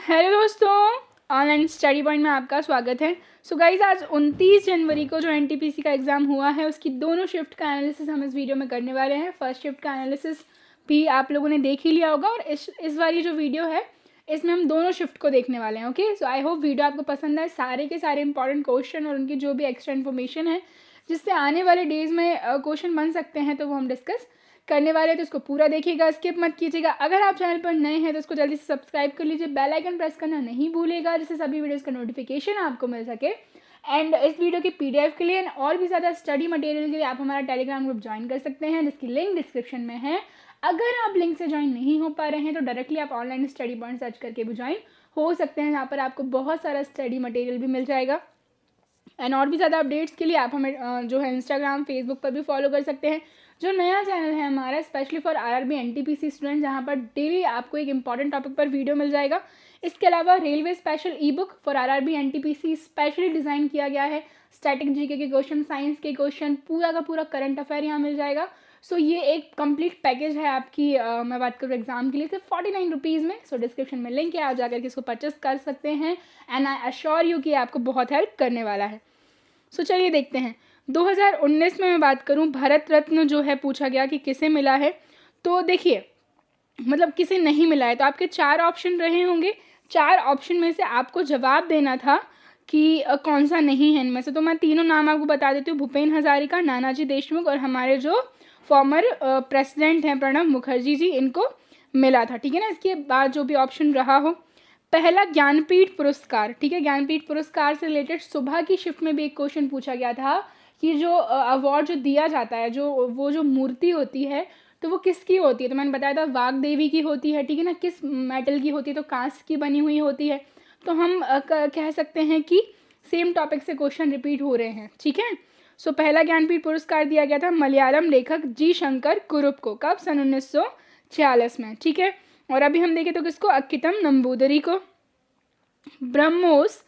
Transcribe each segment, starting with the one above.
Hello दोस्तों, online study point में आपका स्वागत है। सो गाइज, आज 29 जनवरी को जो एनटीपीसी का एग्ज़ाम हुआ है उसकी दोनों शिफ्ट का एनालिसिस हम इस वीडियो में करने वाले हैं। फर्स्ट शिफ्ट का एनालिसिस भी आप लोगों ने देख ही लिया होगा और इस वाली जो वीडियो है इसमें हम दोनों शिफ्ट को देखने वाले हैं। Okay, so I hope video आपको पसंद आए। सारे के सारे इंपॉर्टेंट क्वेश्चन और उनकी जो भी एक्स्ट्रा इन्फॉर्मेशन है जिससे आने वाले डेज़ में क्वेश्चन बन सकते हैं तो वो हम डिस्कस करने वाले हैं, तो इसको पूरा देखिएगा, स्किप मत कीजिएगा। अगर आप चैनल पर नए हैं तो इसको जल्दी से सब्सक्राइब कर लीजिए, बेल आइकन प्रेस करना नहीं भूलिएगा जिससे सभी वीडियोस का नोटिफिकेशन आपको मिल सके। एंड इस वीडियो की पीडीएफ के लिए और भी ज़्यादा स्टडी मटेरियल के लिए आप हमारा टेलीग्राम ग्रुप ज्वाइन कर सकते हैं जिसकी लिंक डिस्क्रिप्शन में है। अगर आप लिंक से ज्वाइन नहीं हो पा रहे हैं तो डायरेक्टली आप ऑनलाइन स्टडी पॉइंट सर्च करके भी ज्वाइन हो सकते हैं, यहाँ पर आपको बहुत सारा स्टडी मटेरियल भी मिल जाएगा। एंड और भी ज़्यादा अपडेट्स के लिए आप हमें जो है इंस्टाग्राम फेसबुक पर भी फॉलो कर सकते हैं। जो नया चैनल है हमारा specially for RRB NTPC student, जहाँ पर डेली आपको एक इंपॉर्टेंट टॉपिक पर वीडियो मिल जाएगा। इसके अलावा railway special E book for RRB NTPC specially design किया गया है। स्टैटिक जीके के क्वेश्चन, साइंस के क्वेश्चन, पूरा का पूरा करंट अफेयर यहाँ मिल जाएगा। सो ये एक कंप्लीट पैकेज है आपकी, मैं बात करूँ एग्जाम के लिए सिर्फ 49 रुपीज़ में। सो डिस्क्रिप्शन में लिंक है, आप जाकर के इसको परचेस कर सकते हैं एंड आई अश्योर यू कि आपको बहुत हेल्प करने वाला है। सो चलिए देखते हैं। 2019 में मैं बात करूं, भारत रत्न जो है पूछा गया कि किसे मिला है। तो देखिए, मतलब किसे नहीं मिला है, तो आपके 4 ऑप्शन रहे होंगे। 4 ऑप्शन में से आपको जवाब देना था कि कौन सा नहीं है इनमें से। तो मैं तीनों नाम आपको बता देती हूँ, भूपेन हजारिका, नानाजी देशमुख और हमारे जो फॉर्मर प्रेसिडेंट हैं प्रणब मुखर्जी जी, इनको मिला था। ठीक है ना। इसके बाद जो भी ऑप्शन रहा हो, पहला ज्ञानपीठ पुरस्कार, ठीक है, ज्ञानपीठ पुरस्कार से रिलेटेड सुबह की शिफ्ट में भी एक क्वेश्चन पूछा गया था कि जो अवार्ड जो दिया जाता है, जो मूर्ति होती है तो वो किसकी होती है। तो मैंने बताया था वाग देवी की होती है, ठीक है ना। किस मेटल की होती है, तो कांस्य की बनी हुई होती है। तो हम कह सकते हैं कि सेम टॉपिक से क्वेश्चन रिपीट हो रहे हैं। ठीक है। सो पहला ज्ञानपीठ पुरस्कार दिया गया था मलयालम लेखक जी शंकर कुरुप को, कब, सन 1946 में। ठीक है। और अभी हम देखें तो किसको, अक्कितम नंबूदरी को। ब्रह्मोस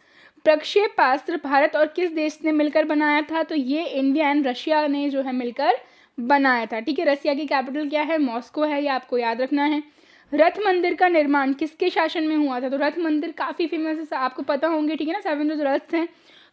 प्रक्षेपास्त्र भारत और किस देश ने मिलकर बनाया था, तो ये इंडिया एंड रशिया ने जो है मिलकर बनाया था। ठीक है। रशिया की कैपिटल क्या है, मॉस्को है, ये आपको याद रखना है। रथ मंदिर का निर्माण किसके शासन में हुआ था, तो रथ मंदिर काफ़ी फेमस है, आपको पता होंगे। ठीक है ना, 7 जो रथ हैं,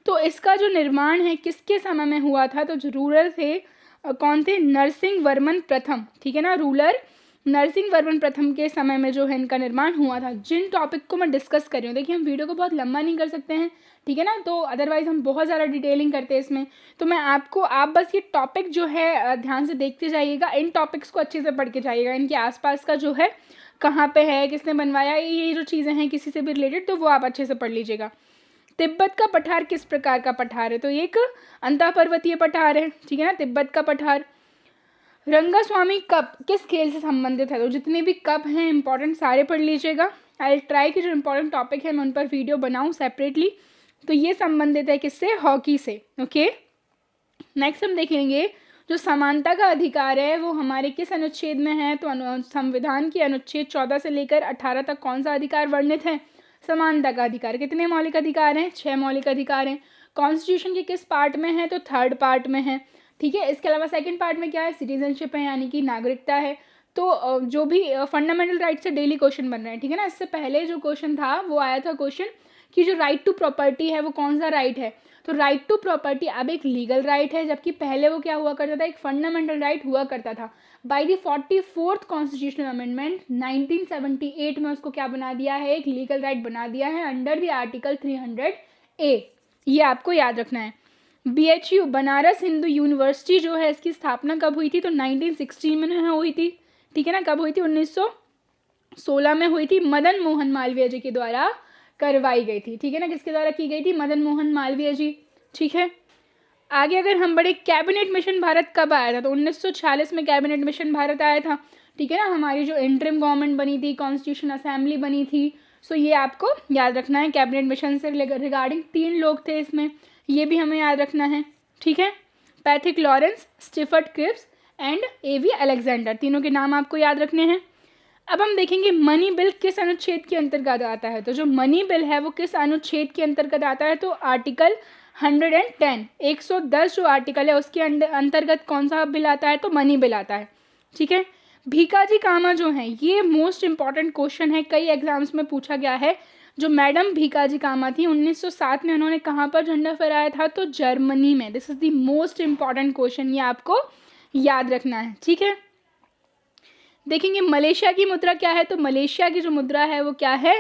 तो इसका जो निर्माण है किसके समय में हुआ था, तो जो रूलर थे कौन थे, नरसिंह वर्मन प्रथम। ठीक है ना, रूलर नरसिंह वर्मन प्रथम के समय में जो है इनका निर्माण हुआ था। जिन टॉपिक को मैं डिस्कस कर रही हूँ, देखिए हम वीडियो को बहुत लंबा नहीं कर सकते हैं, ठीक है ना, तो अदरवाइज हम बहुत ज़्यादा डिटेलिंग करते हैं इसमें। तो मैं आप बस ये टॉपिक जो है ध्यान से देखते जाइएगा, इन टॉपिक्स को अच्छे से पढ़ के जाइएगा। इनके आसपास का जो है कहाँ पे है, किसने बनवाया, ये जो चीज़ें हैं किसी से भी रिलेटेड, तो वो आप अच्छे से पढ़ लीजिएगा। तिब्बत का पठार किस प्रकार का पठार है, तो एक अंतः पर्वतीय पठार है। ठीक है ना, तिब्बत का पठार। रंगास्वामी कप किस खेल से संबंधित है, तो जितने भी कप हैं इंपॉर्टेंट सारे पढ़ लीजिएगा। आई ट्राई कि जो इंपॉर्टेंट टॉपिक है मैं उन पर वीडियो बनाऊं सेपरेटली। तो ये संबंधित है किससे, हॉकी से। ओके। नेक्स्ट हम देखेंगे जो समानता का अधिकार है वो हमारे किस अनुच्छेद में है, तो संविधान की अनुच्छेद 14 से लेकर 18 तक कौन सा अधिकार वर्णित है, समानता का अधिकार। कितने मौलिक अधिकार हैं, 6 मौलिक अधिकार हैं। कॉन्स्टिट्यूशन के किस पार्ट में है, तो 3rd पार्ट में है। ठीक है। इसके अलावा 2nd पार्ट में क्या है, सिटीजनशिप है, यानी कि नागरिकता है। तो जो भी फंडामेंटल राइट से डेली क्वेश्चन बन रहे हैं। ठीक है ना। इससे पहले जो क्वेश्चन था वो आया था क्वेश्चन कि जो राइट टू प्रॉपर्टी है वो कौन सा राइट है, तो राइट टू प्रॉपर्टी अब एक लीगल राइट है, जबकि पहले वो क्या हुआ करता था, एक फंडामेंटल राइट हुआ करता था। By the 44th constitutional amendment 1978 में उसको क्या बना दिया है, एक लीगल राइट बना दिया है अंडर द आर्टिकल 300A। ये आपको याद रखना है। BHU बनारस हिंदू यूनिवर्सिटी जो है इसकी स्थापना कब हुई थी, तो 1916 में हुई थी। ठीक है ना, कब हुई थी, 1916 में हुई थी, मदन मोहन मालवीय जी के द्वारा करवाई गई थी। ठीक है ना, किसके द्वारा की गई थी, मदन मोहन मालवीय जी। ठीक है। आगे अगर हम बढ़े, कैबिनेट मिशन भारत कब आया था, तो 1946 में कैबिनेट मिशन भारत आया था। ठीक है ना, हमारी जो इंटरिम गवर्नमेंट बनी थी, कॉन्स्टिट्यूशन असेंबली बनी थी। सो ये आपको याद रखना है। कैबिनेट मिशन से रिगार्डिंग 3 लोग थे इसमें, ये भी हमें याद रखना है। ठीक है। Pethick Lawrence, Stafford Cripps and AV Alexander, तीनों के नाम आपको याद रखने हैं। अब हम देखेंगे मनी बिल किस अनुच्छेद के अंतर्गत आता है, तो जो मनी बिल है वो किस अनुच्छेद के अंतर्गत आता है, तो आर्टिकल 110, 110 जो आर्टिकल है उसके अंतर्गत कौन सा बिल आता है, तो मनी बिल आता है। ठीक है। भीकाजी कामा जो है, ये मोस्ट इंपॉर्टेंट क्वेश्चन है, कई एग्जाम्स में पूछा गया है। जो मैडम भीकाजी कामा थी 1907 में उन्होंने कहाँ पर झंडा फहराया था, तो जर्मनी में। This is the most important question, ये आपको याद रखना है, ठीक है। देखेंगे मलेशिया की मुद्रा क्या है, तो मलेशिया की जो मुद्रा है वो क्या है,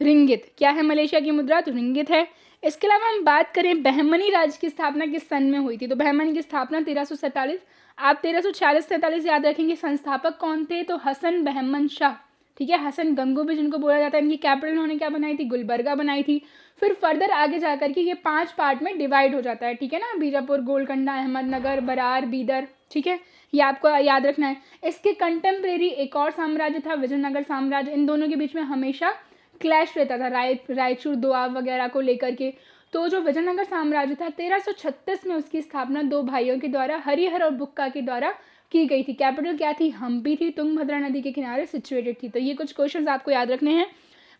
रिंगित। क्या है मलेशिया की मुद्रा, तो रिंगित है। इसके अलावा हम बात करें बहमनी राज्य की स्थापना किस सन में हुई थी, तो बहमनी की स्थापना 1347। आप 1346-47 याद रखेंगे। संस्थापक कौन थे, तो हसन बहमन शाह, ठीक है। हसन गंगू भी जिनको बोला जाता है, इनकी कैपिटल उन्होंने क्या बनाई थी, गुलबर्गा बनाई थी। फिर फर्दर आगे जाकर के ये 5 पार्ट में डिवाइड हो जाता है, ठीक है ना, बीजापुर, गोलकंडा, अहमदनगर, बरार, बीदर, ठीक है, ये आपको याद रखना है। इसके कंटेम्प्रेरी एक और साम्राज्य था विजयनगर साम्राज्य, इन दोनों के बीच में हमेशा क्लैश रहता था रायचूर दोआब वगैरह को लेकर के। तो जो विजयनगर साम्राज्य था 1336 में उसकी स्थापना 2 भाइयों के द्वारा, हरिहर और बुक्का के द्वारा की गई थी। कैपिटल क्या थी, हम्पी थी, तुंगभद्रा नदी के किनारे सिचुएटेड थी। तो ये कुछ क्वेश्चंस आपको याद रखने हैं।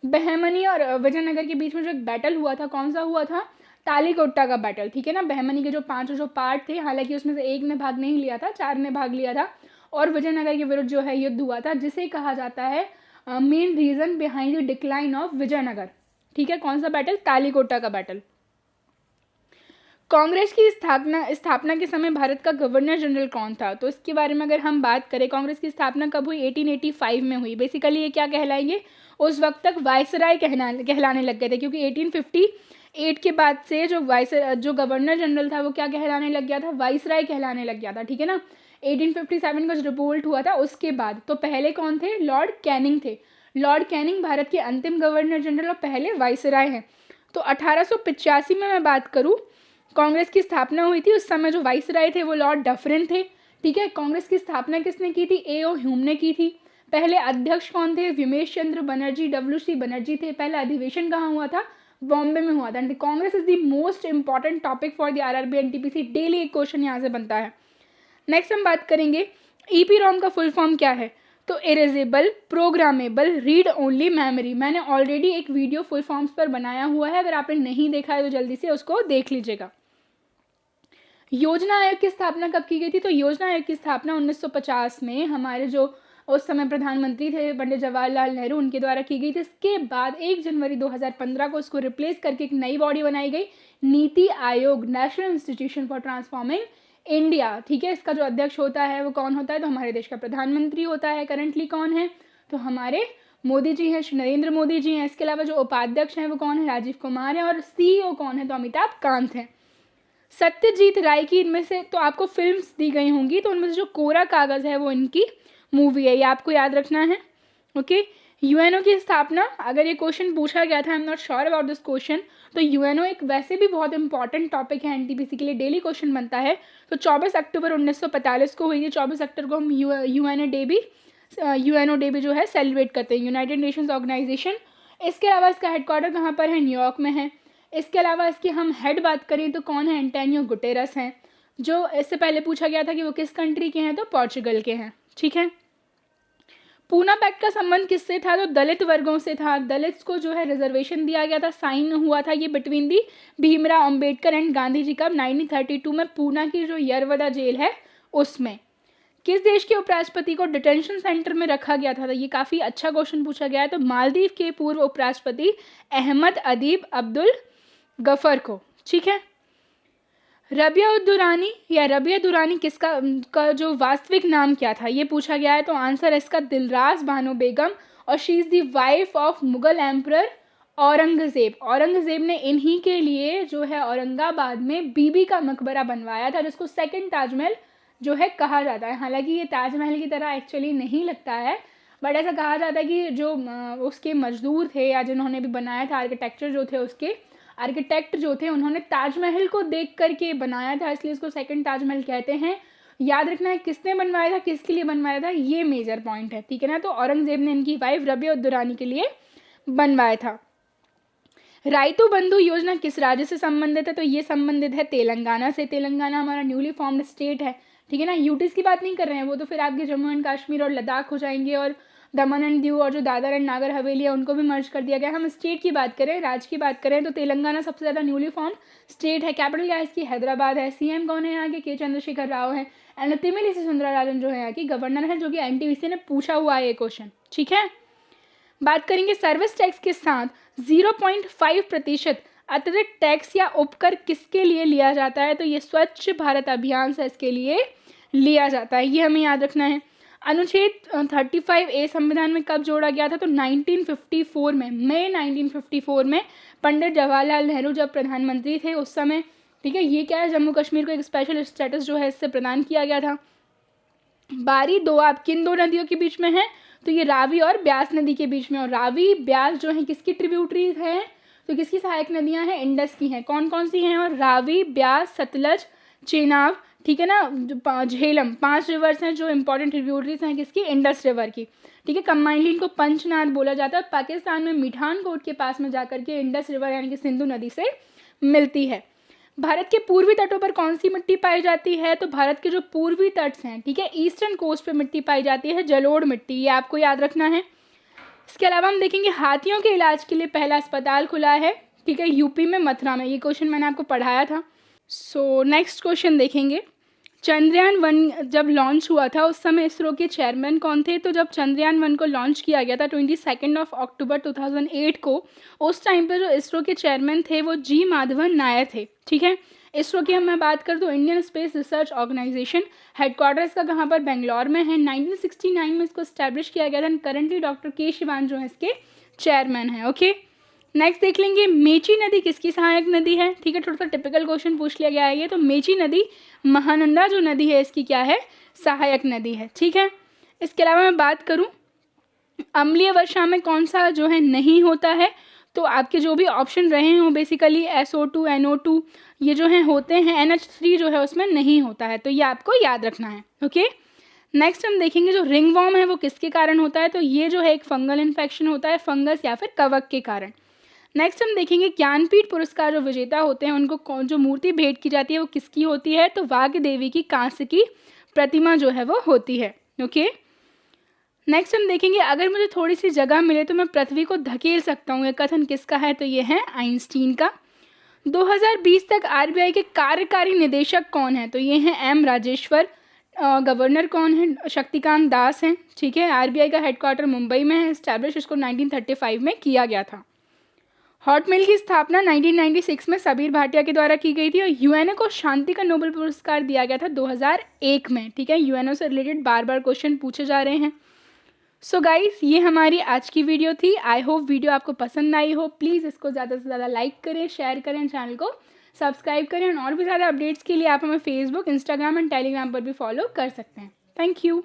बहमनी और विजयनगर के बीच में जो एक बैटल हुआ था, कौन सा हुआ था, तालीकोट्टा का बैटल, ठीक है ना। बहमनी के जो 5 जो पार्ट थे, हालांकि उसमें से एक ने भाग नहीं लिया था, 4 ने भाग लिया था, और विजयनगर के विरुद्ध जो है युद्ध हुआ था, जिसे कहा जाता है main reason behind the decline of Vijayanagar, ठीक है। कौन सा बैटल, तालीकोट्टा का बैटल। कांग्रेस की स्थापना के समय भारत का गवर्नर जनरल कौन था, तो इसके बारे में अगर हम बात करें, कांग्रेस की स्थापना कब हुई, 1885 में हुई। बेसिकली ये क्या कहलाएंगे, उस वक्त तक वायसराय कहलाने लग गए थे, क्योंकि 1858 के बाद से जो गवर्नर जनरल था वो क्या कहलाने लग गया था, वायसराय कहलाने लग गया था, ठीक है ना। 1857 का जो रिवोल्ट हुआ था उसके बाद। तो पहले कौन थे, लॉर्ड कैनिंग थे। लॉर्ड कैनिंग भारत के अंतिम गवर्नर जनरल और पहले वायसराय हैं। तो 1885 में मैं बात करूँ, कांग्रेस की स्थापना हुई थी। उस समय जो वाइसराय थे वो लॉर्ड डफरिन थे, ठीक है। कांग्रेस की स्थापना किसने की थी, A.O. ह्यूम ने की थी। पहले अध्यक्ष कौन थे, विमेश चंद्र बनर्जी, W.C. बनर्जी थे। पहला अधिवेशन कहाँ हुआ था, बॉम्बे में हुआ था। Congress is the most important topic for the RRB NTPC, daily एक क्वेश्चन यहाँ से बनता है। नेक्स्ट हम बात करेंगे EPROM का फुल फॉर्म क्या है, तो erasable programmable read only memory. मैंने ऑलरेडी एक वीडियो फुल फॉर्म्स पर बनाया हुआ है, अगर आपने नहीं देखा है तो जल्दी से उसको देख लीजिएगा। योजना आयोग की स्थापना कब की गई थी, तो योजना आयोग की स्थापना 1950 में हमारे जो उस समय प्रधानमंत्री थे पंडित जवाहरलाल नेहरू, उनके द्वारा की गई थी। इसके बाद 1 जनवरी 2015 को उसको रिप्लेस करके एक नई बॉडी बनाई गई, NITI Aayog, national institution for transforming India, ठीक है। इसका जो अध्यक्ष होता है वो कौन होता है, तो हमारे देश का प्रधानमंत्री होता है। करंटली कौन है, तो हमारे मोदी जी हैं, श्री नरेंद्र मोदी जी हैं। इसके अलावा जो उपाध्यक्ष हैं वो कौन है, राजीव कुमार हैं, और CEO कौन है, तो अमिताभ कांत हैं। सत्यजीत राय की इनमें से तो आपको फिल्म्स दी गई होंगी, तो उनमें से जो कोरा कागज़ है वो इनकी मूवी है, ये आपको याद रखना है, ओके। UNO की स्थापना, अगर ये क्वेश्चन पूछा गया था, I am not sure about this question, तो UNO एक वैसे भी बहुत इंपॉर्टेंट टॉपिक है NTPC के लिए, डेली क्वेश्चन बनता है। तो 24 अक्टूबर 1945 को हुई थी। 24 अक्टूबर को हम UNO डे भी जो है सेलिब्रेट करते हैं, यूनाइटेड नेशंस ऑर्गेनाइजेशन। इसके अलावा इसका हेडक्वार्टर कहाँ पर है, न्यूयॉर्क में है। इसके अलावा इसकी हम हेड बात करें तो कौन है, एंटोनियो गुटेरस हैं। जो इससे पहले पूछा गया था कि वो किस कंट्री के हैं, तो पोर्चुगल के हैं, ठीक है। पूना पैक्ट का संबंध किससे था, तो दलित वर्गों से था। दलित्स को जो है रिजर्वेशन दिया गया था, साइन हुआ था ये between the Bhimrao Ambedkar and Gandhi ji का 1932 में, पूना की जो यरवदा जेल है उसमें। किस देश के उपराष्ट्रपति को डिटेंशन सेंटर में रखा गया था, तो ये काफ़ी अच्छा क्वेश्चन पूछा गया है। तो मालदीव के पूर्व उपराष्ट्रपति अहमद अदीब अब्दुल गफर को, ठीक है। रबिया दुरानी या रबिया दुरानी का जो वास्तविक नाम क्या था, ये पूछा गया है। तो आंसर है इसका दिलराज बानो बेगम, और she is the wife of Mughal emperor Aurangzeb. Aurangzeb ने इन्हीं के लिए जो है औरंगाबाद में बीबी का मकबरा बनवाया था, जिसको सेकंड ताजमहल जो है कहा जाता है। हालांकि ये ताजमहल की तरह एक्चुअली नहीं लगता है, बट ऐसा कहा जाता है कि जो उसके मजदूर थे या जिन्होंने भी बनाया था, आर्किटेक्चर जो थे, उसके आर्किटेक्ट जो थे, उन्होंने ताजमहल को देख करके बनाया था, इसलिए इसको सेकंड ताजमहल कहते हैं। याद रखना है किसने बनवाया था, किसके लिए बनवाया था, ये मेजर पॉइंट है, ठीक है ना। तो औरंगजेब ने इनकी वाइफ रबिया दुरानी के लिए बनवाया था। रायतू बंधु योजना किस राज्य से संबंधित है, तो ये संबंधित है तेलंगाना से। तेलंगाना हमारा न्यूली फॉर्म्ड स्टेट है, ठीक है ना। यूटीज की बात नहीं कर रहे हैं, वो तो फिर आपके जम्मू एंड कश्मीर और लद्दाख हो जाएंगे, और दमन एंड दीव और जो दादर एंड नागर हवेली है उनको भी मर्ज कर दिया गया। हम स्टेट की बात करें, राज्य की बात करें, तो तेलंगाना सबसे ज़्यादा न्यूली फॉर्म स्टेट है। कैपिटल क्या है इसकी, हैदराबाद है। CM कौन है यहाँ के, के चंद्रशेखर राव है। एंड तिमिलिसी सुंदरराजन जो है यहाँ की गवर्नर है, जो कि NTPC ने पूछा हुआ है ये क्वेश्चन, ठीक है। बात करेंगे सर्विस टैक्स के साथ 0.5% अतिरिक्त टैक्स या उपकर किसके लिए लिया जाता है, तो ये स्वच्छ भारत अभियान से इसके लिए लिया जाता है, ये हमें याद रखना है। अनुच्छेद 35A संविधान में कब जोड़ा गया था, तो 1954 में, मई 1954 में पंडित जवाहरलाल नेहरू जब प्रधानमंत्री थे उस समय। ठीक है, ये क्या है, जम्मू कश्मीर को एक स्पेशल स्टेटस जो है इससे प्रदान किया गया था। बारी दोआब किन दो नदियों के बीच में है, तो ये रावी और ब्यास नदी के बीच में, और रावी ब्यास जो है किसकी ट्रिब्यूटरीज हैं, तो किसकी सहायक नदियां हैं, इंडस की हैं। कौन कौन सी हैं, और रावी, ब्यास, सतलज, चेनाब, ठीक है ना, झेलम, 5 रिवर्स हैं जो इंपॉर्टेंट ट्रिब्यूटरीज हैं किसकी, इंडस रिवर की। ठीक है, कंबाइनली इनको पंचनाद बोला जाता है। पाकिस्तान में मिठानकोट के पास में जाकर के इंडस रिवर यानी कि सिंधु नदी से मिलती है। भारत के पूर्वी तटों पर कौन सी मिट्टी पाई जाती है, तो भारत के जो पूर्वी तट हैं, ठीक है, ईस्टर्न कोस्ट पे मिट्टी पाई जाती है, जलोढ़ मिट्टी, ये आपको याद रखना है। इसके अलावा हम देखेंगे हाथियों के इलाज के लिए पहला अस्पताल खुला है, ठीक है, यूपी में मथुरा में, ये क्वेश्चन मैंने आपको पढ़ाया था। सो नेक्स्ट क्वेश्चन देखेंगे, चंद्रयान-1 जब लॉन्च हुआ था उस समय इसरो के चेयरमैन कौन थे, तो जब चंद्रयान-1 को लॉन्च किया गया था 22 अक्टूबर 2008 को, उस टाइम पे जो इसरो के चेयरमैन थे वो जी माधवन नायर थे। ठीक है, इसरो की मैं बात करूँ तो Indian Space Research Organisation, headquarter इसका कहाँ पर, बेंगलोर में है। 1969 में इसको स्टैब्लिश किया गया था। करंटली डॉक्टर के शिवान जो है इसके चेयरमैन हैं। ओके, नेक्स्ट देख लेंगे, मेची नदी किसकी सहायक नदी है। ठीक है, थोड़ा सा टिपिकल क्वेश्चन पूछ लिया गया है ये, तो मेची नदी महानंदा जो नदी है इसकी क्या है, सहायक नदी है। ठीक है, इसके अलावा मैं बात करूं अम्लीय वर्षा में कौन सा जो है नहीं होता है, तो आपके जो भी ऑप्शन रहे हों बेसिकली SO2, NO2 ये जो हैं होते हैं, NH3 जो है उसमें नहीं होता है, तो ये आपको याद रखना है। ओके, नेक्स्ट हम देखेंगे जो रिंग वॉर्म है वो किसके कारण होता है, तो ये जो है एक फंगल इन्फेक्शन होता है, फंगस या फिर कवक के कारण। नेक्स्ट हम देखेंगे ज्ञानपीठ पुरस्कार जो विजेता होते हैं उनको जो मूर्ति भेंट की जाती है वो किसकी होती है, तो वाघ देवी की कांस्य की प्रतिमा जो है वो होती है। ओके, नेक्स्ट हम देखेंगे अगर मुझे थोड़ी सी जगह मिले तो मैं पृथ्वी को धकेल सकता हूँ, ये कथन किसका है, तो ये है आइंस्टीन का। 2020 तक RBI के कार्यकारी निदेशक कौन है, तो ये हैं M राजेश्वर। गवर्नर कौन है, शक्तिकांत दास हैं। ठीक है, RBI का हेडक्वार्टर मुंबई में है, इस्टेब्लिश इसको 1935 में किया गया था। हॉट मिल की स्थापना 1996 में सबीर भाटिया के द्वारा की गई थी, और यूएनओ को शांति का नोबेल पुरस्कार दिया गया था 2001 में। ठीक है, यूएनओ से रिलेटेड बार बार क्वेश्चन पूछे जा रहे हैं। सो गाइस, ये हमारी आज की वीडियो थी। आई होप वीडियो आपको पसंद आई हो। प्लीज़ इसको ज़्यादा से ज़्यादा लाइक करें, शेयर करें, चैनल को सब्सक्राइब करें, और भी ज़्यादा अपडेट्स के लिए आप हमें फेसबुक, इंस्टाग्राम एंड टेलीग्राम पर भी फॉलो कर सकते हैं। Thank you.